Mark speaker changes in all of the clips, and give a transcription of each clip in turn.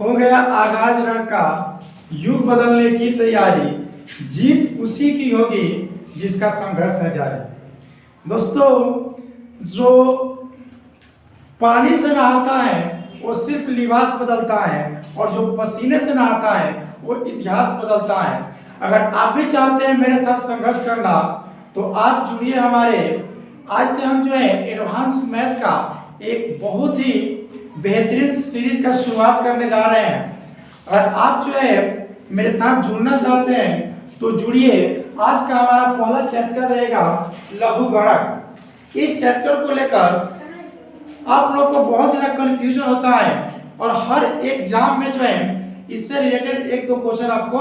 Speaker 1: हो गया आगाज रण का, युग बदलने की तैयारी, जीत उसी की होगी जिसका संघर्ष है जारी। दोस्तों, जो पानी से नहाता है वो सिर्फ लिबास बदलता है, और जो पसीने से नहाता है वो इतिहास बदलता है। अगर आप भी चाहते हैं मेरे साथ संघर्ष करना, तो आप जुड़िए हमारे। आज से हम जो है एडवांस मैथ का एक बहुत ही बेहतरीन सीरीज का शुरुआत करने जा रहे हैं। अगर आप जो है मेरे साथ जुड़ना चाहते हैं तो जुड़िए। आज का हमारा पहला चैप्टर रहेगा लघु गणक। इस चैप्टर को लेकर आप लोग को बहुत ज़्यादा कंफ्यूजन होता है, और हर एग्जाम में जो है इससे रिलेटेड एक दो क्वेश्चन आपको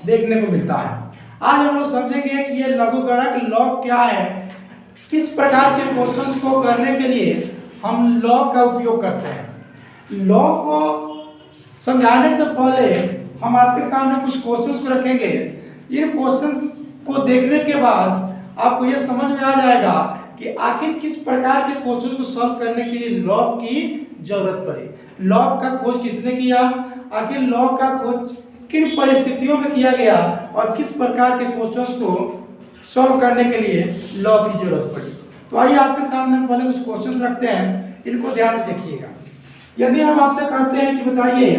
Speaker 1: देखने को मिलता है। आज हम लोग समझेंगे कि ये लघु गणक लॉग क्या है, किस प्रकार के क्वेश्चंस को करने के लिए हम लॉग का उपयोग करते हैं। लॉग को समझाने से पहले हम आपके सामने कुछ क्वेश्चंस को रखेंगे। इन क्वेश्चंस को देखने के बाद आपको ये समझ में आ जाएगा कि आखिर किस प्रकार के क्वेश्चंस को सॉल्व करने के लिए लॉग की जरूरत पड़ी। लॉग का खोज किसने किया, आखिर लॉग का खोज किन परिस्थितियों में किया गया, और किस प्रकार के क्वेश्चंस को सॉल्व करने के लिए लॉग की जरूरत पड़ी। तो आइए आपके सामने पहले कुछ क्वेश्चंस रखते हैं, इनको ध्यान से देखिएगा। यदि हम आपसे कहते हैं कि बताइए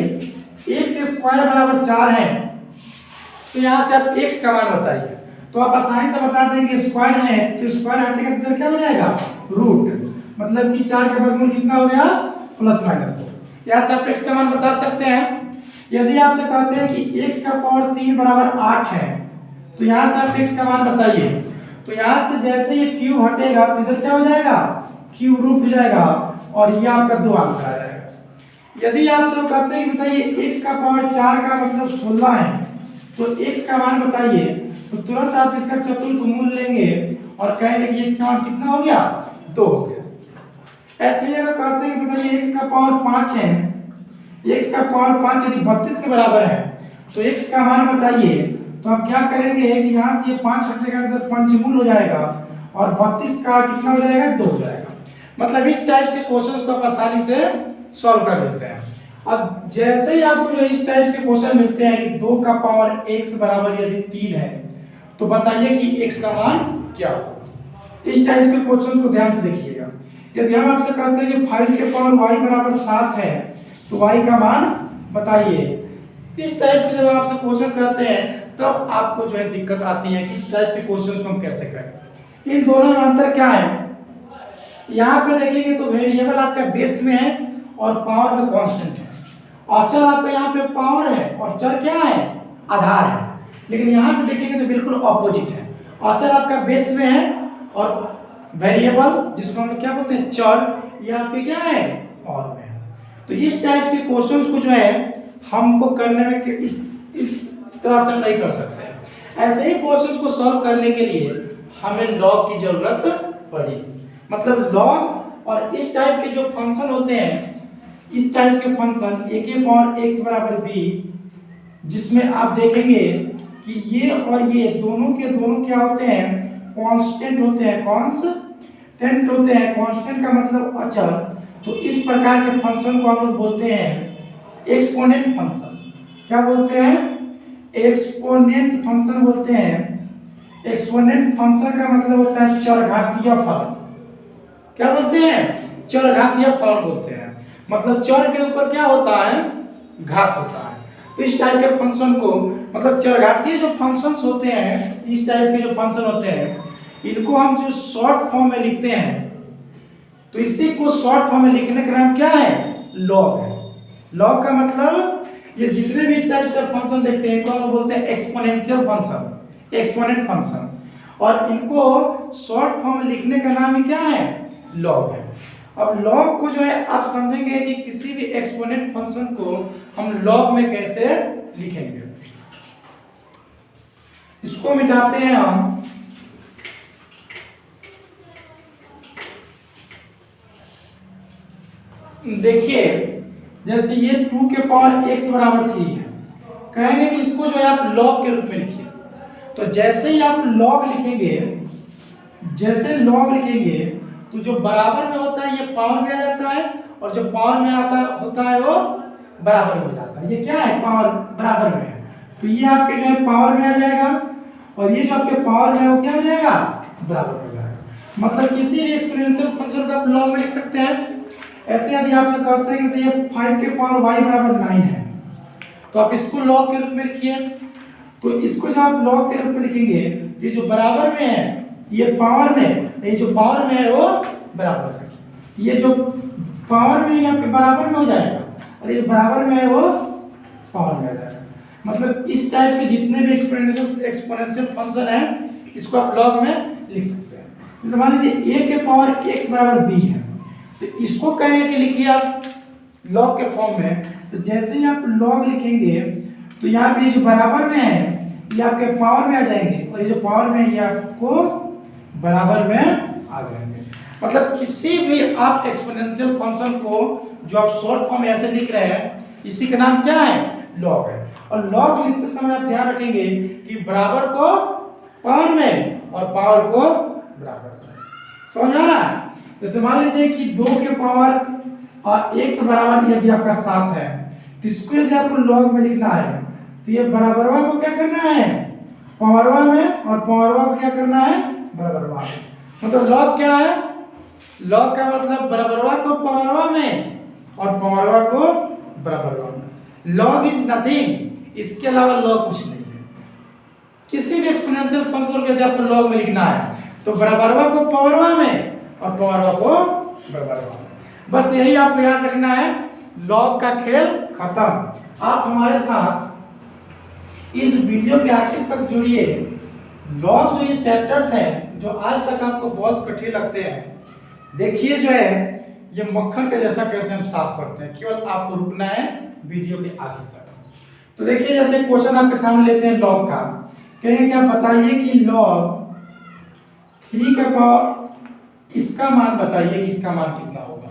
Speaker 1: x स्क्वायर बराबर 4 है, तो यहाँ से आप x का मान बताइए, तो आप आसानी से बता देंगे स्क्वायर है तो स्क्वायर हटने का इधर क्या हो जाएगा, रूट। मतलब कि 4 का वर्गमूल कितना हो गया, प्लस माइनस 2। यहाँ से आप x का मान बता सकते हैं। यदि आपसे कहते हैं कि x का पावर 3 बराबर 8 है, तो यहाँ से आप x का मान बताइए। तो यहाँ से जैसे ये क्यूब हटेगा तो इधर क्या हो जाएगा, क्यूब रूट हो जाएगा, और ये आपका 2 आंसर आ जाएगा। यदि आपसे कहते हैं कि बताइए x का पावर 4 का मतलब 16 है, तो x का मान बताइए, तो तुरंत आप इसका चतुर्थमूल लेंगे और कहेंगे कि x का मान कितना हो गया, 2 हो गया। ऐसे ही अगर कहते हैं कि बताइए x का पावर 5 है, x का पावर 5 यदि 32 के बराबर है, तो x का मान बताइए। तो आप क्या करेंगे कि यहाँ से ये 5 हटेगा तो पंचमूल हो जाएगा, और 32 का कितना हो जाएगा, 2 हो जाएगा। मतलब इस टाइप से क्वेश्चंस को आप आसानी से सॉल्व कर लेते हैं। अब जैसे ही आपको जो इस टाइप से क्वेश्चन मिलते हैं कि 2 का पावर x बराबर यदि 3 है, तो बताइए कि x का मान क्या होगा। इस टाइप से क्वेश्चन को ध्यान से देखिएगा। यदि हम आपसे कहते हैं कि 5 के पावर y बराबर 7 है, तो y का मान बताइए। इस टाइप से जब आपसे क्वेश्चन करते हैं तब आपको जो है दिक्कत आती है कि इस टाइप से क्वेश्चन को हम कैसे करें। इन दोनों में अंतर क्या है, यहाँ पे देखेंगे तो वेरिएबल आपका बेस में है और पावर में कांस्टेंट है। अचर आपका यहाँ पे पावर है और चर क्या है, आधार है। लेकिन यहाँ पे देखेंगे तो बिल्कुल ऑपोजिट है। अचर आपका बेस में है और वेरिएबल जिसको हम क्या बोलते हैं चर, यहाँ पे क्या है, पावर में है। तो इस टाइप के क्वेश्चंस को जो है हमको करने में इस तरह से नहीं कर सकते। ऐसे ही क्वेश्चंस को सॉल्व करने के लिए हमें लॉग की जरूरत पड़ी। मतलब लॉग और इस टाइप के जो फंक्शन होते हैं, इस टाइप के फंक्शन a के पावर x बराबर b, जिसमें आप देखेंगे कि ये और ये दोनों के दोनों क्या होते हैं, कांस्टेंट होते हैं। कांस्टेंट होते हैं, कांस्टेंट का मतलब अचर। तो इस प्रकार के फंक्शन को हम लोग बोलते हैं एक्सपोनेंट फंक्शन। क्या बोलते हैं, एक्सपोनेंट फंक्शन बोलते हैं। एक्सपोनेंट फंक्शन का मतलब होता है चरघातीय फलन। क्या बोलते हैं, चरघातीय फलन बोलते हैं। मतलब चर के ऊपर क्या होता है, घात होता है। तो इस टाइप के फंक्शन को, मतलब चरघातीय जो फंक्शंस होते हैं, इस टाइप के जो फंक्शन होते हैं, इनको हम जो शॉर्ट फॉर्म में लिखते हैं, तो इसी को शॉर्ट फॉर्म में लिखने का नाम क्या है, लॉग है। लॉग का मतलब ये जितने भी इस टाइप से फंक्शन देखते हैं इनको हम बोलते हैं एक्सपोनेंशियल फंक्शन, एक्सपोनेंट फंक्शन। और इनको शॉर्ट फॉर्म में लिखने का नाम ही क्या है, लॉग है। अब लॉग को जो है आप समझेंगे कि किसी भी एक्सपोनेंट फंक्शन को हम लॉग में कैसे लिखेंगे। इसको मिटाते हैं हम। देखिए जैसे ये 2 के पावर x बराबर 3 है, कहेंगे कि इसको जो है आप लॉग के रूप में लिखिए। तो जैसे ही आप लॉग लिखेंगे, जैसे लॉग लिखेंगे तो जो बराबर में होता है ये पावर में आ जाता है, और जो पावर में आता होता है वो बराबर में हो जाता है। ये क्या है, पावर बराबर में है, तो ये आपके जो है पावर में आ जाएगा, और ये जो आपके पावर में है वो क्या हो जाएगा, बराबर में हो जाएगा। मतलब किसी भी एक्सपोनेंशियल फंक्शन को आप लॉग में लिख सकते हैं। ऐसे यदि आपसे कहते हैं कि ये 5 के पावर y बराबर 9 है, तो आप इसको लॉग के रूप में लिखिए। तो इसको जब आप लॉग के रूप में लिखेंगे, ये जो बराबर में है ये पावर में, ये जो पावर में है वो बराबर में, ये जो पावर में यहाँ पे बराबर में हो जाएगा, और ये बराबर में है वो पावर में आ जाएगा। मतलब इस टाइप के जितने भी एक्सपोनेंशियल फंक्शन है इसको आप लॉग में लिख सकते हैं। जैसे मान लीजिए a के पावर x बराबर b है, तो इसको कहेंगे कि लिखिए आप लॉग के फॉर्म में। तो जैसे ही आप लॉग लिखेंगे तो यहाँ पे जो बराबर में है ये आपके पावर में आ जाएंगे, और ये जो पावर में है ये आपको बराबर में आ जाएंगे। मतलब किसी भी आप एक्सपोनेंशियल फंक्शन को जो आप शॉर्ट फॉर्म में ऐसे लिख रहे हैं, इसी का नाम क्या है, लॉग है। और लॉग लिखते समय आप ध्यान रखेंगे कि बराबर को पावर में और पावर को बराबर में। समझ आ रहा है? जैसे मान लीजिए कि 2 के पावर और 1 से बराबर यदि आपका 7 है, तो इसको यदि आपको लॉग में लिखना है तो ये बराबरवा को क्या करना है, पावरवा में, और पावरवा को क्या करना है, बराबरवा में। मतलब लॉग क्या है, लॉग का मतलब बराबरवा को पावरवा में और पावरवा को बराबरवा में। लॉग इज नथिंग, इसके अलावा लॉग कुछ नहीं है। किसी भी एक्सपोनेंशियल फंक्शन को यदि आपको लॉग में लिखना है तो बराबरवा को पावरवा में और पावरवा को बराबरवा में। बस यही आपको याद रखना है, लॉग का खेल खत्म। आप हमारे साथ इस वीडियो के आखिर तक जुड़िए। लॉग जो ये चैप्टर्स हैं जो आज तक आपको बहुत कठिन लगते हैं, देखिए जो है ये मक्खन के जैसा कैसे हम साफ करते हैं। केवल आपको रुकना है वीडियो के आखिर तक। तो देखिए जैसे क्वेश्चन आपके सामने लेते हैं लॉग का, कहेंगे क्या, बताइए कि लॉग 3 का पावर इसका मान बताइए कि इसका मान कितना होगा,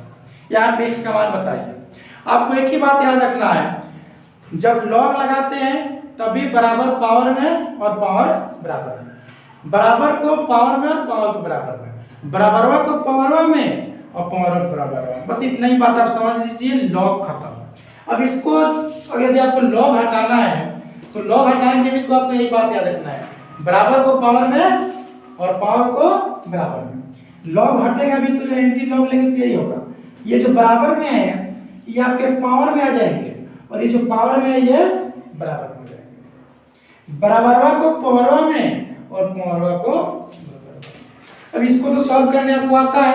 Speaker 1: या आप x का मान बताइए। आपको एक ही बात याद रखना है, जब लॉग लगाते हैं तभी बराबर पावर में और पावर बराबर में, बराबर को पावर में और पावर को बराबर में, बराबरवा को पावरवा में और पावर को बराबर में। बस इतना ही बात आप समझ लीजिए, लॉग खत्म। अब इसको अब यदि आपको लॉग हटाना है तो लॉग हटाएंगे भी तो आपको यही बात याद रखना है, बराबर को पावर में और पावर को बराबर में। लॉग हटेगा भी तो जो एंटी लॉग लेंगे तो यही होगा। ये जो बराबर में है ये आपके पावर में आ जाएंगे, और ये जो पावर में है ये बराबर में हो जाएंगे। बराबरवा को पावरवा में और पावरवा को बराबरवा। अब इसको तो सॉल्व करने आपको आता है।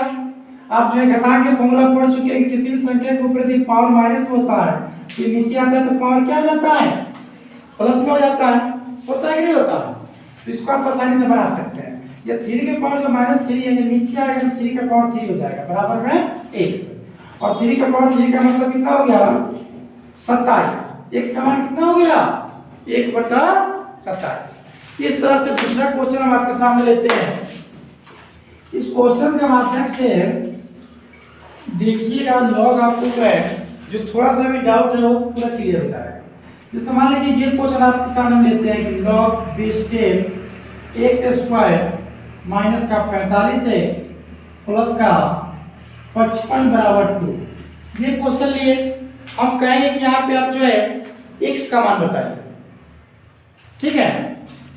Speaker 1: आप जो है घटाएं के फॉर्मूला पढ़ चुके हैं कि किसी भी संख्या के ऊपर यदि पावर माइनस में होता है तो नीचे आता है तो पावर क्या हो जाता है, प्लस में हो जाता है। होता है कि नहीं होता है? तो इसको आप आसानी से बना सकते हैं। ये 3 के पावर जो -3 है ये नीचे आएगा तो 3 का पावर 3 हो जाएगा बराबर में x, और 3 का पावर 3 का मतलब कितना हो गया, 27। x का मान कितना हो गया, 1/27। इस तरह से दूसरा क्वेश्चन हम आपके सामने लेते हैं। इस क्वेश्चन के माध्यम से देखिएगा लॉग आपको जो है जो थोड़ा सा भी डाउट है वो पूरा क्लियर हो जाएगा। जैसे मान लीजिए ये क्वेश्चन आपके सामने लेते हैं कि log base 10 x square minus का 45x प्लस का 55 बराबर 2। ये क्वेश्चन लिए हम कहेंगे कि यहाँ पे आप जो है x का मान बताइए, ठीक है।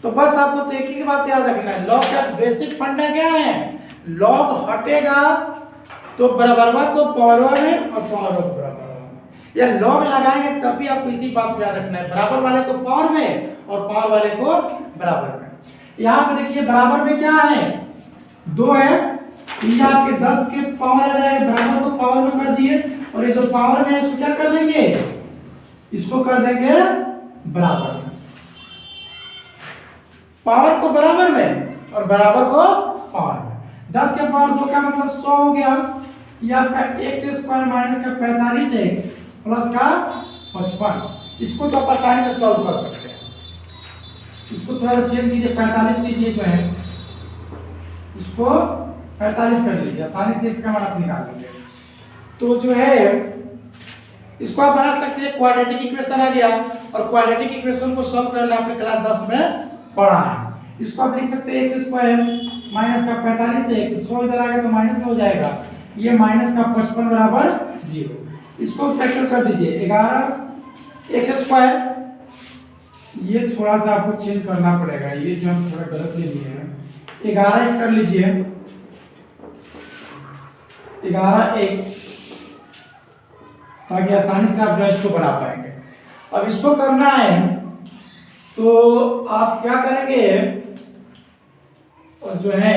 Speaker 1: तो बस आपको तो एक ही बात याद रखना है, लॉग का बेसिक फंडा क्या है, लॉग हटेगा तो बराबरवा को पावरवा में और पावरवा को बराबरवा में, या लॉग लगाएंगे तब भी आपको इसी बात को याद रखना है, बराबर वाले को पावर में और पावर वाले को बराबर में। यहाँ पे देखिए बराबर में क्या है, 2 है, ये आपके 10 के पावर आ जाएगा, बराबर को पावर में कर दिए, और ये जो पावर में है इसको क्या कर देंगे, इसको कर देंगे बराबर में, पावर को बराबर में और बराबर को पावर में। 10 के पावर 2 का मतलब 100 हो गया, ये आपका x स्क्वायर माइनस का 45x प्लस का 55। इसको तो आप आसानी से सॉल्व कर सकते हैं। इसको थोड़ा सा चेक कीजिए, 45 लीजिए जो है इसको 45 कर लीजिए, आसानी से x का मान आप निकाल लीजिए। तो जो है इसको आप बना सकते हैं, क्वाड्रेटिक इक्वेशन आ गया, और क्वाड्रेटिक इक्वेशन को सॉल्व करना आपने क्लास 10 में पढ़ा है। इसको आप लिख सकते हैं x स्क्वायर माइनस का 45x, 100 इधर आ गया तो माइनस में हो जाएगा, ये माइनस का 55 बराबर 0। इसको फैक्टर कर दीजिए, 11 एक्स स्क्वायर, ये थोड़ा सा आपको चेंज करना पड़ेगा, ये जो हम थोड़ा गलत ले लिए हैं। 11x कर लीजिए, 11x, ताकि आसानी से आप जो है इसको बना पाएंगे। अब इसको करना है तो आप क्या करेंगे, और जो है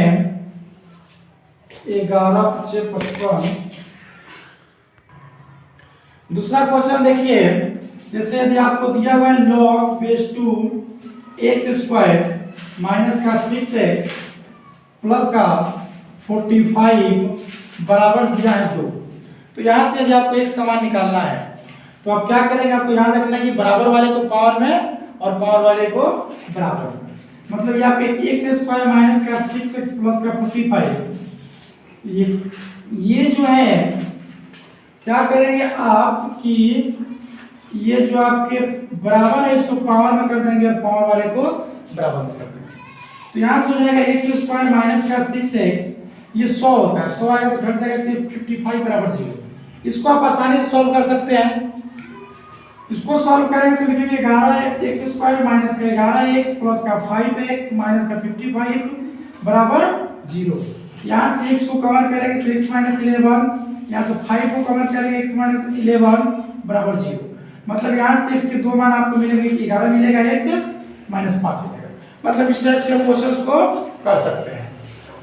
Speaker 1: 11 × 55। दूसरा क्वेश्चन देखिए, जैसे यदि आपको दिया हुआ है log base 2 x square minus का 6x प्लस का 45 बराबर दिया है 2। तो यहाँ से यदि आपको x का मान निकालना है तो आप क्या करेंगे, आपको याद रखना है कि बराबर वाले को पावर में और पावर वाले को बराबर में। मतलब यहाँ पे x स्क्वायर माइनस का 6x प्लस का 45, ये जो है क्या करेंगे आप कि ये जो आपके बराबर है इसको पावर में कर देंगे और पावर वाले को बराबर में कर देंगे। तो यहाँ से हो जाएगा x स्क्वायर माइनस का 6x, ये 100 होता है, 100 आएगा तो घट जाएगा 55 बराबर 0। इसको आप आसानी से सॉल्व कर सकते हैं। इसको सॉल्व करेंगे तो लिखेंगे 11x स्क्वायर माइनस का 11x प्लस का 5x माइनस का 55 बराबर 0। यहाँ से x को कवर करेंगे तो x माइनस 11, यहाँ से 5 को कवर करेंगे x माइनस 11 बराबर 0। मतलब यहाँ से x के दो मान आपको मिलेंगे, 11 मिलेगा, 1 माइनस 5 मिलेगा। मतलब इस टाइप से क्वेश्चन को कर सकते हैं।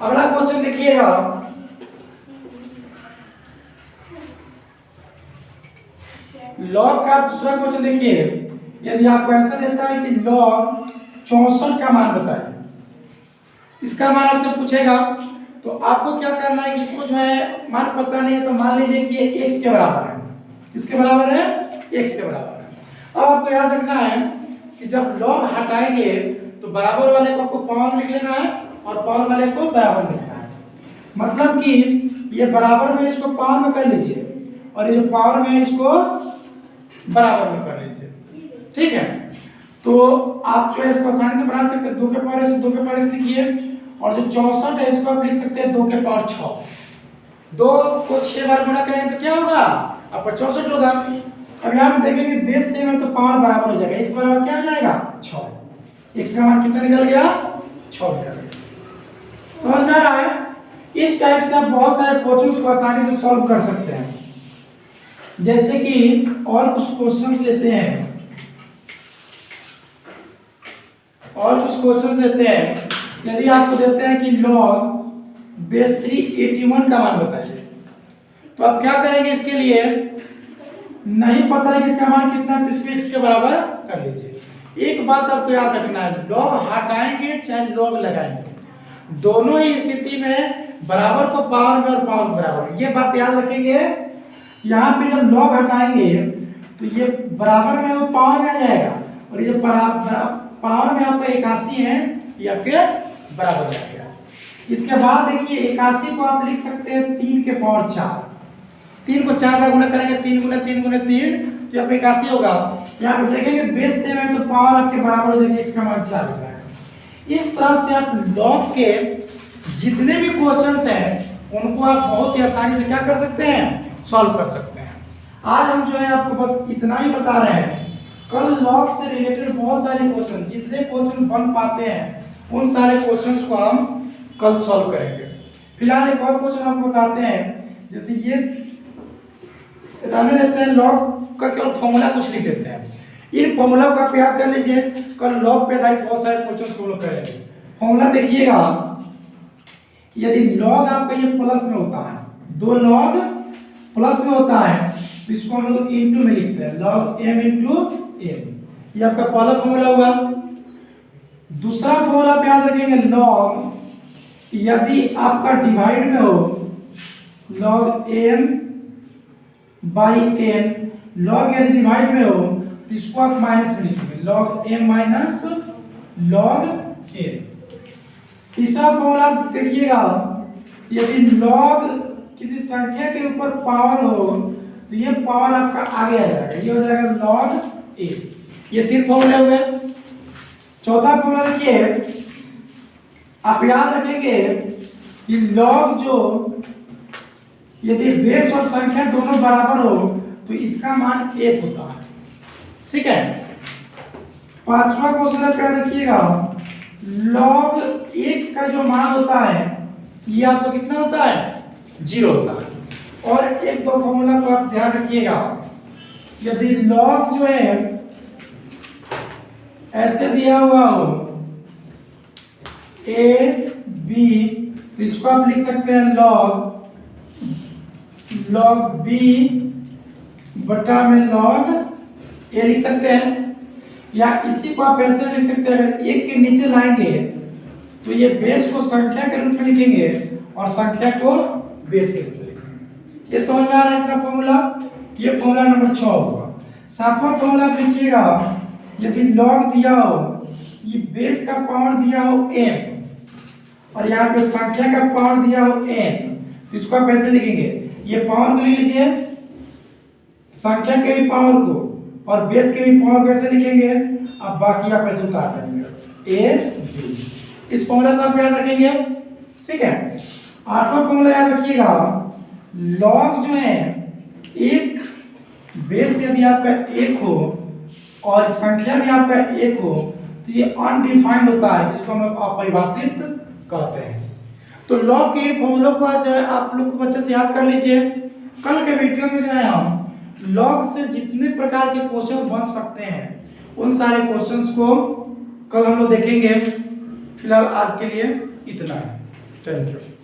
Speaker 1: अगला क्वेश्चन देखिएगा, लॉग का दूसरा क्वेश्चन देखिए, यदि आपको ऐसा देता है कि लॉग 64 का मान बताइए, इसका मान आपसे पूछेगा तो आपको क्या करना है कि इसको जो है मान पता नहीं है तो मान लीजिए कि ये x के बराबर है। किसके बराबर है? x के बराबर है। अब आपको याद रखना है कि जब लॉग हटाएंगे तो बराबर वाले को आपको पावर लिख लेना है और पावर वाले को बराबर लिखना है। मतलब कि ये बराबर में इसको पावर में कर लीजिए और ये जो पावर में इसको बराबर में कर लीजिए, ठीक है। तो आप जो है इसको आसानी से बना सकते हैं, 2 के पावर 2 के पावर लिखिए, और जो 64 है इसको आप लिख सकते हैं 2 के पावर 6। 2 को 6 बार गुणा करेंगे तो क्या होगा, आपका 64 होगा। अब यहाँ पे देखेंगे बेस सेम है तो पावर बराबर हो जाएगा, x बराबर क्या हो जाएगा 6। x का मान कितना निकल गया, 6 निकल गया। समझ में आ रहा है? इस टाइप से आप बहुत सारे क्वेश्चंस को आसानी से सॉल्व कर सकते हैं। जैसे कि और कुछ क्वेश्चंस लेते हैं, यदि आपको देते हैं कि log बेस 3 81 का मान बताइए, तो आप क्या करेंगे, इसके लिए नहीं पता है कि इसका मान कितना है तो इसको x के बराबर कर लीजिए। एक बात आपको याद रखना है, log हटाएंगे चाहे log लगाएंगे, दोनों ही स्थिति में बराबर को पावर में और पावर को बराबर, ये बात याद रखेंगे। यहाँ पे जब log हटाएंगे तो ये बराबर में वो पावर में आ जाएगा, और ये जो पावर में आपका 81 है ये आपके बराबर आ गया। इसके बाद देखिए 81 को आप लिख सकते हैं 3 के पावर 4। 3 को 4 बार गुणा करेंगे, 3 गुना 3 गुना 3 तो यहाँ पे 81 होगा। यहाँ पे देखेंगे बेस सेम है तो पावर आपके बराबर हो जाएगी, x का मान 4 हो जाएगा। इस तरह से आप log के जितने भी क्वेश्चंस हैं उनको आप बहुत ही आसानी से क्या कर सकते हैं, सॉल्व कर सकते हैं। आज हम जो है आपको बस इतना ही बता रहे हैं। कल log से रिलेटेड बहुत सारे क्वेश्चन, जितने क्वेश्चन बन पाते हैं उन सारे क्वेश्चंस को हम कल सॉल्व करेंगे। फिलहाल एक और क्वेश्चन आपको बताते हैं, जैसे ये रहने देते हैं, log का केवल फॉर्मूला कुछ लिख देते हैं। इन फॉर्मूला को आप याद कर लीजिए, कल log पे आधारित बहुत सारे क्वेश्चन सॉल्व करेंगे। फॉर्मूला देखिएगा, यदि log आपका ये प्लस में होता है, 2 log प्लस में होता है तो इसको हम लोग इंटू में लिखते हैं, log m इंटू m, ये आपका पहला फॉर्मूला हुआ। दूसरा फॉर्मूला आप याद रखेंगे, log यदि आपका डिवाइड में हो, log m by n, log यदि डिवाइड में हो तो इसको आप माइनस में लिखेंगे, log m minus log n। तीसरा फॉर्मूला देखिएगा, यदि log किसी संख्या के ऊपर पावर हो तो ये पावर आपका आगे आ जाएगा, ये हो जाएगा log a। ये 3 फॉर्मूले हुए। चौथा फॉर्मूला देखिए, आप याद रखेंगे कि log जो यदि बेस और संख्या दोनों बराबर हो तो इसका मान 1 होता है। ठीक है। पांचवा क्वेश्चन आप याद रखिएगा, log 1 का जो मान होता है ये आपका कितना होता है, 0 होता है। और एक दो फॉर्मूला को आप ध्यान रखिएगा, यदि log जो है ऐसे दिया हुआ हो a b, तो इसको आप लिख सकते हैं log b बटा में log a लिख सकते हैं, या इसी को आप ऐसे लिख सकते हैं, अगर एक के नीचे लाएंगे तो ये बेस को संख्या के रूप में लिखेंगे और संख्या को बेस के रूप में लिखेंगे। ये समझ में आ रहा है इतना फॉर्मूला, ये फॉर्मूला नंबर 6 हुआ। सातवां फॉर्मूला आप लिखिएगा, यदि log दिया हो, ये बेस का पावर दिया हो m और यहाँ पे संख्या का पावर दिया हो n, तो इसको आप ऐसे लिखेंगे, ये पावर को ले लीजिए, संख्या के भी पावर को और बेस के भी पावर कैसे लिखेंगे, अब बाकी आप ऐसे उतार देंगे a b। इस फॉर्मूला को आप याद रखेंगे, ठीक है। आठवां फॉर्मूला याद रखिएगा, log जो है एक बेस यदि आपका 1 हो और संख्या भी आपका 1 हो तो ये अनडिफाइंड होता है, जिसको हम लोग अपरिभाषित कहते हैं। तो log के फॉर्मूला को आज आप लोग को अच्छे से याद कर लीजिए। कल के वीडियो में जो है हम log से जितने प्रकार के क्वेश्चन बन सकते हैं उन सारे क्वेश्चंस को कल हम लोग देखेंगे। फिलहाल आज के लिए इतना है। Thank you.